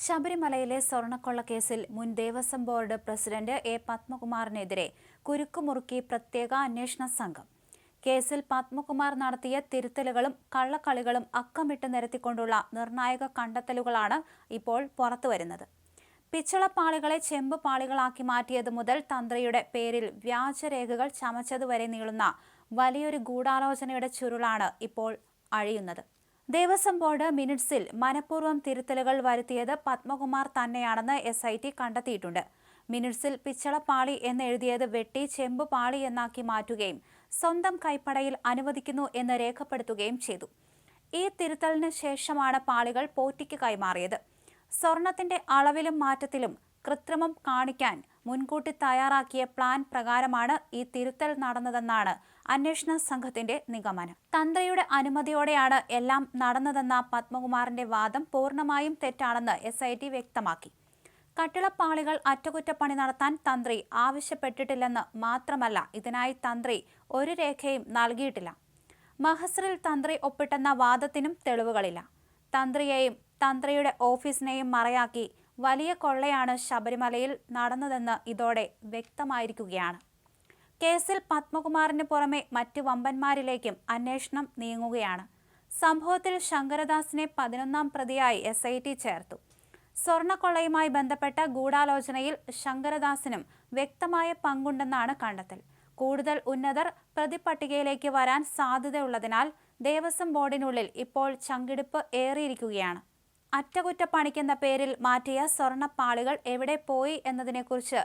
ശബരിമലയിലെ സ്വർണ്ണക്കൊള്ള കേസിൽ മുൻ ദേവസ്വം ബോർഡ് പ്രസിഡന്റ് എ പത്മകുമാറിനെതിരെ കുരുക്കുമുറുക്കി പ്രത്യേക അന്വേഷണ സംഘം. കേസിൽ പത്മകുമാർ നടത്തിയ തിരുത്തലുകളും കള്ളക്കളികളും അക്കമിട്ട് നിരത്തിക്കൊണ്ടുള്ള നിർണായക കണ്ടെത്തലുകളാണ് ഇപ്പോൾ പുറത്തുവരുന്നത്. പിച്ചളപ്പാളികളെ ചെമ്പ് പാളികളാക്കി മാറ്റിയത് മുതൽ തന്ത്രിയുടെ പേരിൽ വ്യാജരേഖകൾ ചമച്ചതുവരെ നീളുന്ന വലിയൊരു ഗൂഢാലോചനയുടെ ചുരുളാണ് ഇപ്പോൾ അഴിയുന്നത്. ദേവസ്വം ബോർഡ് മിനിറ്റ്സിൽ മനഃപൂർവ്വം തിരുത്തലുകൾ വരുത്തിയത് പത്മകുമാർ തന്നെയാണെന്ന് SIT കണ്ടെത്തിയിട്ടുണ്ട്. മിനിറ്റ്സിൽ പിച്ചളപ്പാളി എന്നെഴുതിയത് വെട്ടി ചെമ്പ് പാളി എന്നാക്കി മാറ്റുകയും സ്വന്തം കൈപ്പടയിൽ അനുവദിക്കുന്നു എന്ന് രേഖപ്പെടുത്തുകയും ചെയ്തു. ഈ തിരുത്തലിന് ശേഷമാണ് പാളികൾ പോറ്റിക്ക് കൈമാറിയത്. സ്വർണത്തിന്റെ അളവിലും മാറ്റത്തിലും കൃത്രിമം കാണിക്കാൻ മുൻകൂട്ടി തയ്യാറാക്കിയ പ്ലാൻ പ്രകാരമാണ് ഈ തിരുത്തൽ നടന്നതെന്നാണ് അന്വേഷണ സംഘത്തിന്റെ നിഗമനം. തന്ത്രിയുടെ അനുമതിയോടെയാണ് എല്ലാം നടന്നതെന്ന പത്മകുമാറിന്റെ വാദം പൂർണ്ണമായും തെറ്റാണെന്ന് SIT വ്യക്തമാക്കി. കട്ടിളപ്പാളികൾ അറ്റകുറ്റപ്പണി നടത്താൻ തന്ത്രി ആവശ്യപ്പെട്ടിട്ടില്ലെന്ന് മാത്രമല്ല, ഇതിനായി തന്ത്രി ഒരു രേഖയും നൽകിയിട്ടില്ല. മഹസറിൽ തന്ത്രി ഒപ്പിട്ടെന്ന വാദത്തിനും തെളിവുകളില്ല. തന്ത്രിയെയും തന്ത്രിയുടെ ഓഫീസിനെയും മറയാക്കി വലിയ കൊള്ളയാണ് ശബരിമലയിൽ നടന്നതെന്ന് ഇതോടെ വ്യക്തമായിരിക്കുകയാണ്. കേസിൽ പത്മകുമാറിന് പുറമെ മറ്റ് വമ്പന്മാരിലേക്കും അന്വേഷണം നീങ്ങുകയാണ്. സംഭവത്തിൽ ശങ്കരദാസിനെ 11ാം പ്രതിയായി SIT ചേർത്തു. സ്വർണ്ണക്കൊള്ളയുമായി ബന്ധപ്പെട്ട ഗൂഢാലോചനയിൽ ശങ്കരദാസിനും വ്യക്തമായ പങ്കുണ്ടെന്നാണ് കണ്ടെത്തൽ. കൂടുതൽ ഉന്നതർ പ്രതിപട്ടികയിലേക്ക് വരാൻ സാധ്യതയുള്ളതിനാൽ ദേവസ്വം ബോർഡിനുള്ളിൽ ഇപ്പോൾ ചങ്കിടിപ്പ് ഏറിയിരിക്കുകയാണ്. അറ്റകുറ്റപ്പണിക്കെന്ന പേരിൽ മാറ്റിയ സ്വർണ്ണപ്പാളികൾ എവിടെ പോയി എന്നതിനെക്കുറിച്ച്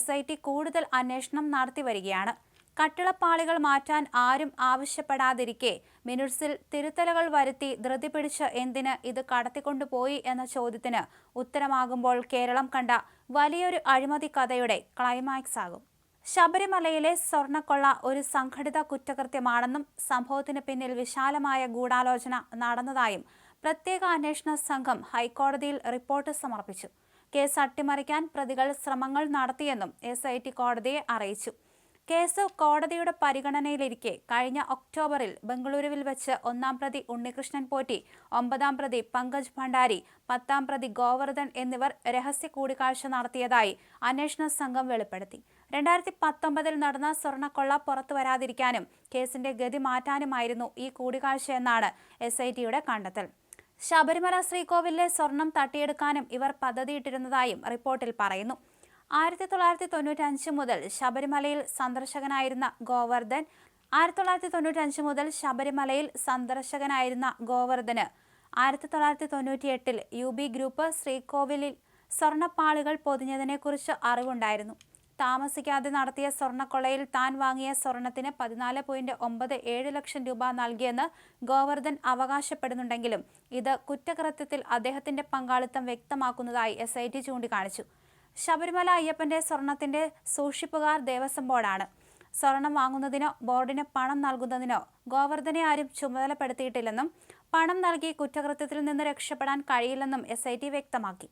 SIT കൂടുതൽ അന്വേഷണം നടത്തിവരികയാണ്. കട്ടിളപ്പാളികൾ മാറ്റാൻ ആരും ആവശ്യപ്പെടാതിരിക്കെ മിനിറ്റ്സിൽ തിരുത്തലുകൾ വരുത്തി ധൃതി പിടിച്ച് എന്തിന് ഇത് കടത്തിക്കൊണ്ടുപോയി എന്ന ചോദ്യത്തിന് ഉത്തരമാകുമ്പോൾ കേരളം കണ്ട വലിയൊരു അഴിമതി കഥയുടെ ക്ലൈമാക്സ് ആകും. ശബരിമലയിലെ സ്വർണ്ണക്കൊള്ള ഒരു സംഘടിത കുറ്റകൃത്യമാണെന്നും സംഭവത്തിന് പിന്നിൽ വിശാലമായ ഗൂഢാലോചന നടന്നതായും പ്രത്യേക അന്വേഷണ സംഘം ഹൈക്കോടതിയിൽ റിപ്പോർട്ട് സമർപ്പിച്ചു. കേസ് അട്ടിമറിക്കാൻ പ്രതികൾ ശ്രമങ്ങൾ നടത്തിയെന്നും SIT കോടതിയെ അറിയിച്ചു. കേസ് കോടതിയുടെ പരിഗണനയിലിരിക്കെ കഴിഞ്ഞ ഒക്ടോബറിൽ ബംഗളൂരുവിൽ വെച്ച് 1ാം പ്രതി ഉണ്ണികൃഷ്ണൻ പോറ്റി, 9ാം പ്രതി പങ്കജ് ഭണ്ഡാരി, 10ാം പ്രതി ഗോവർദ്ധൻ എന്നിവർ രഹസ്യ കൂടിക്കാഴ്ച നടത്തിയതായി അന്വേഷണ സംഘം വെളിപ്പെടുത്തി. 2019 നടന്ന സ്വർണ്ണക്കൊള്ള പുറത്തുവരാതിരിക്കാനും കേസിന്റെ ഗതി മാറ്റാനുമായിരുന്നു ഈ കൂടിക്കാഴ്ചയെന്നാണ് SITയുടെ കണ്ടെത്തൽ. ശബരിമല ശ്രീകോവിലിലെ സ്വർണം തട്ടിയെടുക്കാനും ഇവർ പദ്ധതിയിട്ടിരുന്നതായും റിപ്പോർട്ടിൽ പറയുന്നു. 1995 മുതൽ ശബരിമലയിൽ സന്ദർശകനായിരുന്ന ഗോവർദ്ധൻ 1998 UB ഗ്രൂപ്പ് ശ്രീകോവിലിൽ സ്വർണ്ണപ്പാളികൾ പൊതിഞ്ഞതിനെക്കുറിച്ച് അറിവുണ്ടായിരുന്നു. താമസിക്കാതെ നടത്തിയ സ്വർണ്ണക്കൊള്ളയിൽ താൻ വാങ്ങിയ സ്വർണത്തിന് 14.97 ലക്ഷം രൂപ നൽകിയെന്ന് ഗോവർദ്ധൻ അവകാശപ്പെടുന്നുണ്ടെങ്കിലും ഇത് കുറ്റകൃത്യത്തിൽ അദ്ദേഹത്തിന്റെ പങ്കാളിത്തം വ്യക്തമാക്കുന്നതായി SIT ചൂണ്ടിക്കാണിച്ചു. ശബരിമല അയ്യപ്പന്റെ സ്വർണത്തിന്റെ സൂക്ഷിപ്പുകാർ ദേവസ്വം ബോർഡാണ്. സ്വർണം വാങ്ങുന്നതിനോ ബോർഡിന് പണം നൽകുന്നതിനോ ഗോവർദ്ധനെ ആരും ചുമതലപ്പെടുത്തിയിട്ടില്ലെന്നും പണം നൽകി കുറ്റകൃത്യത്തിൽ നിന്ന് രക്ഷപ്പെടാൻ കഴിയില്ലെന്നും SIT വ്യക്തമാക്കി.